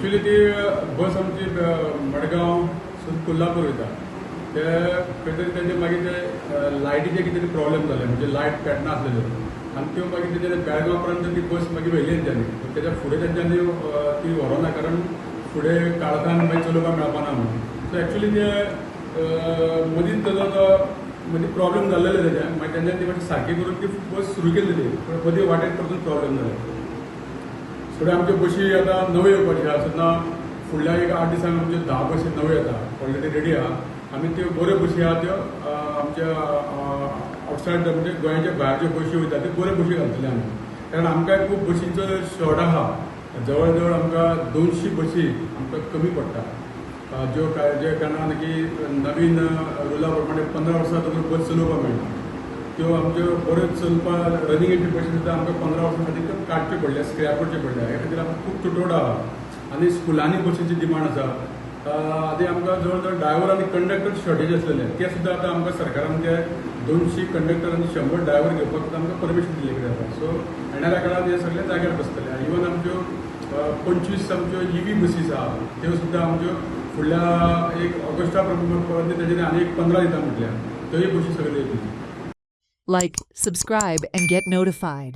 Actually ती बस आमची मडगांव कोल्हापूर वयता ते खंय तरी तेजे मागीर ते लायटीचे कितें तरी प्रॉब्लेम जाले म्हणजे लायट पेटना आसलेल्यो आनी त्यो मागीर तेजे बेळगांव पर्यंत ती बस मागीर व्हेली तेंच्यांनी तेच्या फुडें तेंच्यांनी ती व्हरोना कारण फुडें काळखान मागीर चलोवपाक मेळपाना म्हणून सो एक्चुअली ते मदींच ताजो मदीं प्रॉब्लेम जाल्लेले तेजें मागीर तेंच्यांनी ती मातशी सारकी करून ती बस सुरू केली ती पूण मदीं वाटेक परतून प्रॉब्लेम जालो थोड्यो आमच्यो बशी आतां नव्यो येवपाच्यो आसा तेन्ना फुडल्या एक 8 दिसांक आमच्यो 10 बसी नव्यो येता ऑलरेडी रेडी आहा आमी त्यो बऱ्यो बशी आहा त्यो आमच्या आउटसायड म्हणजे गोंयाच्या भायर ज्यो बशी वयता त्यो बऱ्यो बशी घालतले आमी कारण आमकां खूब बशींचो शॉर्ट आहा जवळ जवळ आमकां 200 बशी आमकां कमी पडटा ज्यो जे कारणान की नवीन रुला प्रमाणे 15 वर्सां तातूंत बस चलोवपाक मेळटा त्यो आमच्यो बऱ्यो चलपाक रनिंग येवच्यो बशी सुद्दां आमकां 15 वर्सां खातीर त्यो काडच्यो पडल्या स्क्रॅप करच्यो पडल्या ह्या खातीर आमकां खूब तुटवडो आहा आनी स्कुलांनी बशींची डिमांड आसा आदी आमकां जवळ जवळ ड्रायव्हर आनी कंडक्टर शॉर्टेज आसलेले ते सुद्दां आतां आमकां सरकारान ते 200 कंडक्टर आनी 100 ड्रायव्हर घेवपाक सुद्दां आमकां परमिशन दिल्लें कितें जाता सो येणाऱ्या काळात हे सगळे जाग्यार बसतले इवन आमच्यो 25 आमच्यो EV बसीस आहा त्यो सुद्दां आमच्यो फुडल्या एक ऑगस्टा पर्यंत तेजेर आनी एक 15 दिता म्हटल्यार त्योय बशी सगळ्यो येतल्यो Like, subscribe, and get notified.